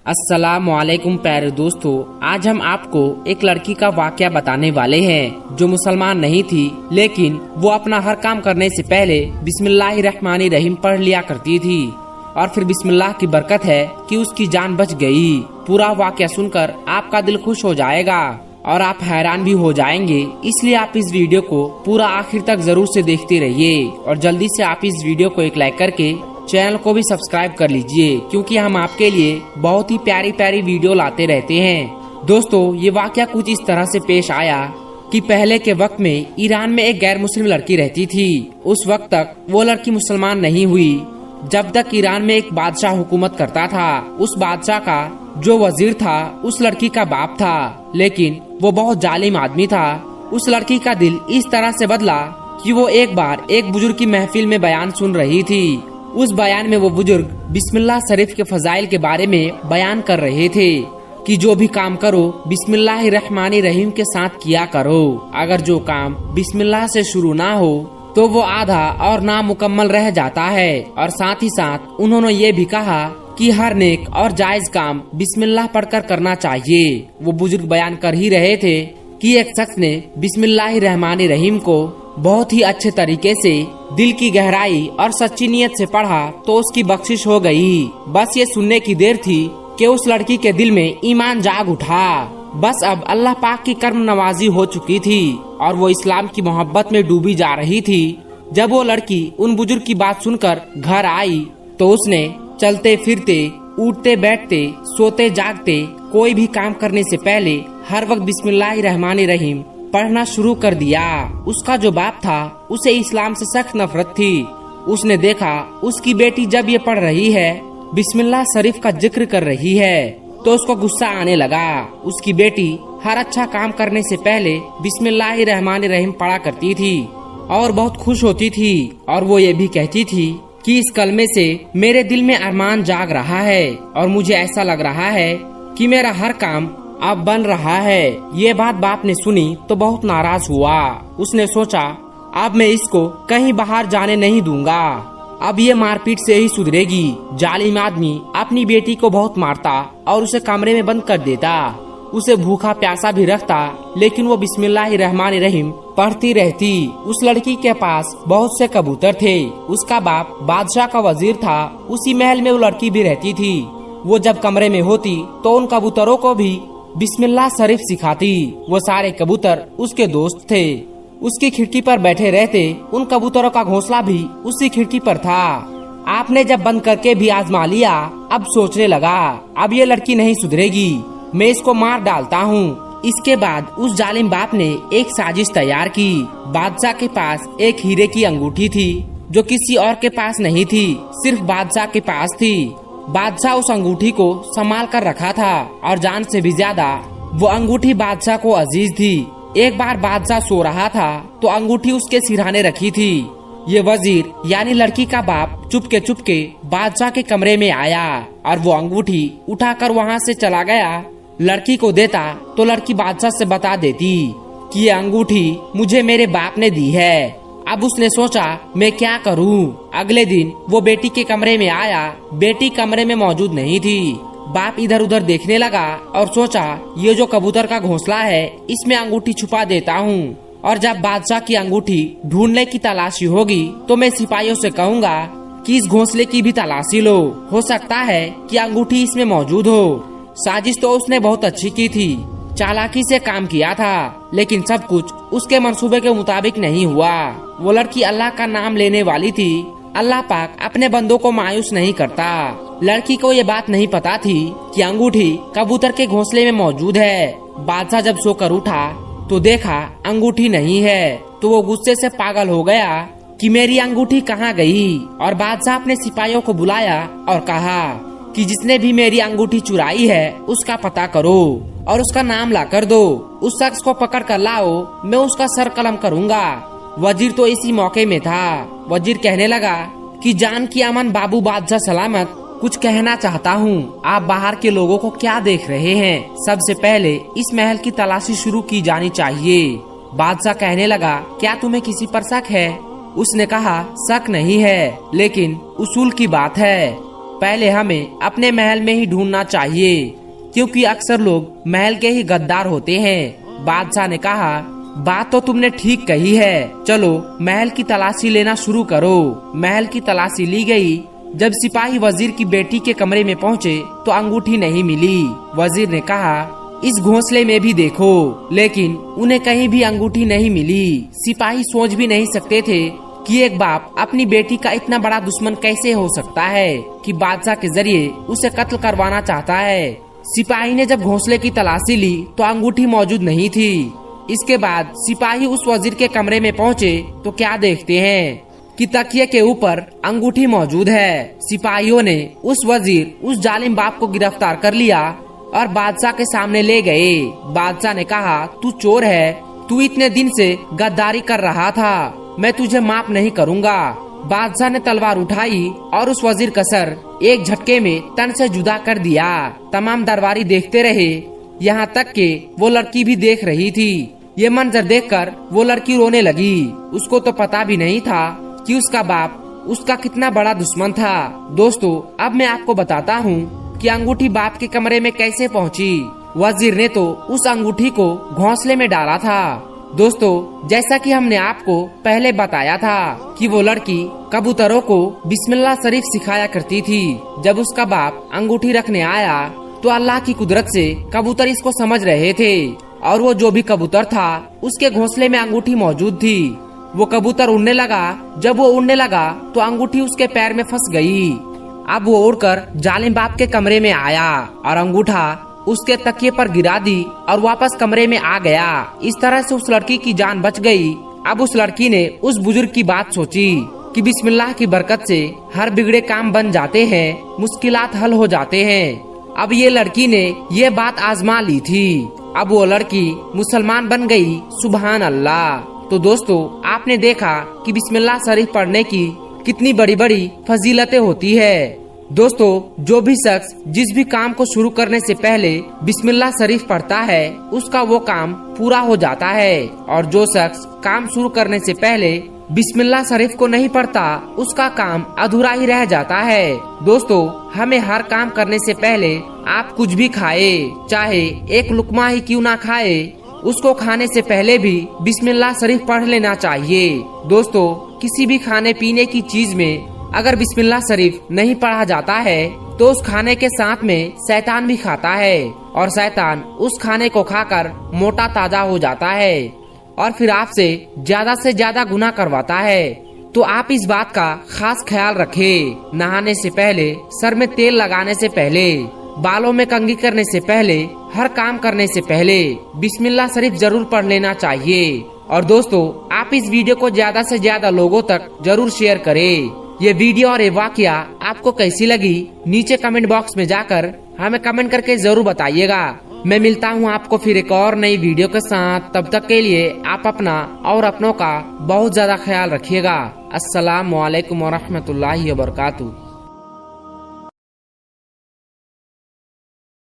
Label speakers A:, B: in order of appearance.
A: अस्सलामुअलैकुम प्यारे दोस्तों, आज हम आपको एक लड़की का वाकया बताने वाले हैं जो मुसलमान नहीं थी, लेकिन वो अपना हर काम करने से पहले बिस्मिल्लाहिर्रहमानिर्रहीम पढ़ लिया करती थी और फिर बिस्मिल्लाह की बरकत है कि उसकी जान बच गई। पूरा वाकया सुनकर आपका दिल खुश हो जाएगा और आप हैरान भी हो जाएंगे, इसलिए आप इस वीडियो को पूरा आखिर तक जरूर से देखते रहिए और जल्दी से आप इस वीडियो को एक लाइक करके चैनल को भी सब्सक्राइब कर लीजिए, क्योंकि हम आपके लिए बहुत ही प्यारी प्यारी वीडियो लाते रहते हैं। दोस्तों, ये वाकया कुछ इस तरह से पेश आया कि पहले के वक्त में ईरान में एक गैर मुस्लिम लड़की रहती थी। उस वक्त तक वो लड़की मुसलमान नहीं हुई जब तक ईरान में एक बादशाह हुकूमत करता था। उस बादशाह का जो वजीर था उस लड़की का बाप था, लेकिन वो बहुत जालिम आदमी था। उस लड़की का दिल इस तरह से बदला कि वो एक बार एक बुजुर्ग की महफिल में बयान सुन रही थी। उस बयान में वो बुजुर्ग बिस्मिल्लाह शरीफ के फजाइल के बारे में बयान कर रहे थे कि जो भी काम करो बिस्मिल्लाहिर्रहमानिर्रहीम के साथ किया करो। अगर जो काम बिस्मिल्लाह से शुरू ना हो तो वो आधा और नामुकम्मल रह जाता है। और साथ ही साथ उन्होंने ये भी कहा कि हर नेक और जायज काम बिस्मिल्लाह पढ़कर करना चाहिए। वो बुजुर्ग बयान कर ही रहे थे कि एक शख्स ने बिस्मिल्लाहिर्रहमानिर्रहीम को बहुत ही अच्छे तरीके से दिल की गहराई और सच्ची नीयत से पढ़ा तो उसकी बख्शिश हो गई। बस ये सुनने की देर थी कि उस लड़की के दिल में ईमान जाग उठा। बस अब अल्लाह पाक की कर्म नवाजी हो चुकी थी और वो इस्लाम की मोहब्बत में डूबी जा रही थी। जब वो लड़की उन बुजुर्ग की बात सुनकर घर आई तो उसने चलते फिरते, उठते बैठते, सोते जागते कोई भी काम करने से पहले हर वक्त बिस्मिल्लाहिर्रहमानिर्रहीम पढ़ना शुरू कर दिया। उसका जो बाप था उसे इस्लाम से सख्त नफरत थी। उसने देखा उसकी बेटी जब ये पढ़ रही है, बिस्मिल्लाह शरीफ का जिक्र कर रही है, तो उसको गुस्सा आने लगा। उसकी बेटी हर अच्छा काम करने से पहले बिस्मिल्लाहिर्रहमानिर्रहीम पढ़ा करती थी और बहुत खुश होती थी और वो ये भी कहती थी कि इस कलमे से मेरे दिल में अरमान जाग रहा है और मुझे ऐसा लग रहा है कि मेरा हर काम अब बन रहा है। ये बात बाप ने सुनी तो बहुत नाराज हुआ। उसने सोचा अब मैं इसको कहीं बाहर जाने नहीं दूंगा, अब ये मारपीट से ही सुधरेगी। जालिम आदमी अपनी बेटी को बहुत मारता और उसे कमरे में बंद कर देता, उसे भूखा प्यासा भी रखता, लेकिन वो बिस्मिल्लाहिर्रहमानिर्रहीम पढ़ती रहती। उस लड़की के पास बहुत से कबूतर थे। उसका बाप बादशाह का वजीर था। उसी महल में वो लड़की भी रहती थी। वो जब कमरे में होती तो उन कबूतरों को भी बिस्मिल्लाह शरीफ सिखाती। वो सारे कबूतर उसके दोस्त थे। उसकी खिड़की पर बैठे रहते। उन कबूतरों का घोंसला भी उसी खिड़की पर था। आपने जब बंद करके भी आजमा लिया, अब सोचने लगा अब ये लड़की नहीं सुधरेगी, मैं इसको मार डालता हूँ। इसके बाद उस जालिम बाप ने एक साजिश तैयार की। बादशाह के पास एक हीरे की अंगूठी थी जो किसी और के पास नहीं थी, सिर्फ बादशाह के पास थी। बादशाह उस अंगूठी को संभाल कर रखा था और जान से भी ज्यादा वो अंगूठी बादशाह को अजीज थी। एक बार बादशाह सो रहा था तो अंगूठी उसके सिरहाने रखी थी। ये वजीर यानी लड़की का बाप चुपके बादशाह के कमरे में आया और वो अंगूठी उठाकर वहाँ से चला गया। लड़की को देता तो लड़की बादशाह से बता देती कि ये अंगूठी मुझे मेरे बाप ने दी है। अब उसने सोचा मैं क्या करूं। अगले दिन वो बेटी के कमरे में आया। बेटी कमरे में मौजूद नहीं थी। बाप इधर उधर देखने लगा और सोचा ये जो कबूतर का घोंसला है इसमें अंगूठी छुपा देता हूँ, और जब बादशाह की अंगूठी ढूंढने की तलाशी होगी तो मैं सिपाहियों से कहूँगा कि इस घोंसले की भी तलाशी लो, हो सकता है कि अंगूठी इसमें मौजूद हो। साजिश तो उसने बहुत अच्छी की थी, चालाकी से काम किया था, लेकिन सब कुछ उसके मंसूबे के मुताबिक नहीं हुआ। वो लड़की अल्लाह का नाम लेने वाली थी। अल्लाह पाक अपने बंदों को मायूस नहीं करता। लड़की को ये बात नहीं पता थी कि अंगूठी कबूतर के घोंसले में मौजूद है। बादशाह जब सोकर उठा तो देखा अंगूठी नहीं है, तो वो गुस्से से पागल हो गया कि मेरी अंगूठी कहाँ गई। और बादशाह अपने सिपाहियों को बुलाया और कहा कि जिसने भी मेरी अंगूठी चुराई है उसका पता करो और उसका नाम ला कर दो। उस शख्स को पकड़ कर लाओ, मैं उसका सर कलम करूँगा। वजीर तो इसी मौके में था। वजीर कहने लगा कि जान की अमन बाबू बादशाह सलामत, कुछ कहना चाहता हूँ। आप बाहर के लोगों को क्या देख रहे हैं? सबसे पहले इस महल की तलाशी शुरू की जानी चाहिए। बादशाह कहने लगा, क्या तुम्हें किसी पर शक है? उसने कहा, शक नहीं है, लेकिन उसूल की बात है। पहले हमें अपने महल में ही ढूंढना चाहिए, क्योंकि अक्सर लोग महल के ही गद्दार होते हैं। बादशाह ने कहा, बात तो तुमने ठीक कही है, चलो महल की तलाशी लेना शुरू करो। महल की तलाशी ली गई। जब सिपाही वजीर की बेटी के कमरे में पहुँचे तो अंगूठी नहीं मिली। वजीर ने कहा, इस घोंसले में भी देखो, लेकिन उन्हें कहीं भी अंगूठी नहीं मिली। सिपाही सोच भी नहीं सकते थे कि एक बाप अपनी बेटी का इतना बड़ा दुश्मन कैसे हो सकता है कि बादशाह के जरिए उसे कत्ल करवाना चाहता है। सिपाही ने जब घोंसले की तलाशी ली तो अंगूठी मौजूद नहीं थी। इसके बाद सिपाही उस वजीर के कमरे में पहुँचे तो क्या देखते हैं कि तकिए के ऊपर अंगूठी मौजूद है। सिपाहियों ने उस वजीर, उस जालिम बाप को गिरफ्तार कर लिया और बादशाह के सामने ले गए। बादशाह ने कहा, तू चोर है, तू इतने दिन से गद्दारी कर रहा था, मैं तुझे माफ नहीं करूँगा। बादशाह ने तलवार उठाई और उस वजीर का सर एक झटके में तन से जुदा कर दिया। तमाम दरबारी देखते रहे, यहाँ तक कि वो लड़की भी देख रही थी। ये मंजर देखकर वो लड़की रोने लगी। उसको तो पता भी नहीं था कि उसका बाप उसका कितना बड़ा दुश्मन था। दोस्तों, अब मैं आपको बताता हूँ कि अंगूठी बाप के कमरे में कैसे पहुँची। वजीर ने तो उस अंगूठी को घोंसले में डाला था। दोस्तों, जैसा कि हमने आपको पहले बताया था कि वो लड़की कबूतरों को बिस्मिल्लाह शरीफ सिखाया करती थी। जब उसका बाप अंगूठी रखने आया तो अल्लाह की कुदरत से कबूतर इसको समझ रहे थे और वो जो भी कबूतर था उसके घोंसले में अंगूठी मौजूद थी। वो कबूतर उड़ने लगा। जब वो उड़ने लगा तो अंगूठी उसके पैर में फंस गई। अब वो उड़कर जालिम बाप के कमरे में आया और अंगूठा उसके तकिए पर गिरा दी और वापस कमरे में आ गया। इस तरह से उस लड़की की जान बच गई। अब उस लड़की ने उस बुजुर्ग की बात सोची कि बिस्मिल्लाह की बरकत से हर बिगड़े काम बन जाते हैं, मुश्किलात हल हो जाते हैं। अब ये लड़की ने ये बात आजमा ली थी। अब वो लड़की मुसलमान बन गई। सुभान अल्लाह। तो दोस्तों, आपने देखा कि बिस्मिल्लाह शरीफ पढ़ने की कितनी बड़ी बड़ी फजीलतें होती है। दोस्तों, जो भी शख्स जिस भी काम को शुरू करने से पहले बिस्मिल्लाह शरीफ पढ़ता है उसका वो काम पूरा हो जाता है, और जो शख्स काम शुरू करने से पहले बिस्मिल्लाह शरीफ को नहीं पढ़ता उसका काम अधूरा ही रह जाता है। दोस्तों, हमें हर काम करने से पहले आप कुछ भी खाए, चाहे एक लुकमा ही क्यों ना खाए, उसको खाने से पहले भी बिस्मिल्लाह शरीफ पढ़ लेना चाहिए। दोस्तों, किसी भी खाने पीने की चीज में अगर बिस्मिल्लाह शरीफ नहीं पढ़ा जाता है तो उस खाने के साथ में शैतान भी खाता है और शैतान उस खाने को खाकर मोटा ताजा हो जाता है और फिर आपसे ज्यादा से ज्यादा गुनाह करवाता है। तो आप इस बात का खास ख्याल रखें। नहाने से पहले, सर में तेल लगाने से पहले, बालों में कंघी करने से पहले, हर काम करने से पहले बिस्मिल्लाह शरीफ जरूर पढ़ लेना चाहिए। और दोस्तों, आप इस वीडियो को ज्यादा से ज्यादा लोगों तक जरूर शेयर करें। ये वीडियो और ये वाकया आपको कैसी लगी नीचे कमेंट बॉक्स में जाकर हमें कमेंट करके जरूर बताइएगा। मैं मिलता हूँ आपको फिर एक और नई वीडियो के साथ। तब तक के लिए आप अपना और अपनों का बहुत ज्यादा ख्याल रखिएगा। अस्सलाम वालेकुम व रहमतुल्लाहि व बरकातुहू।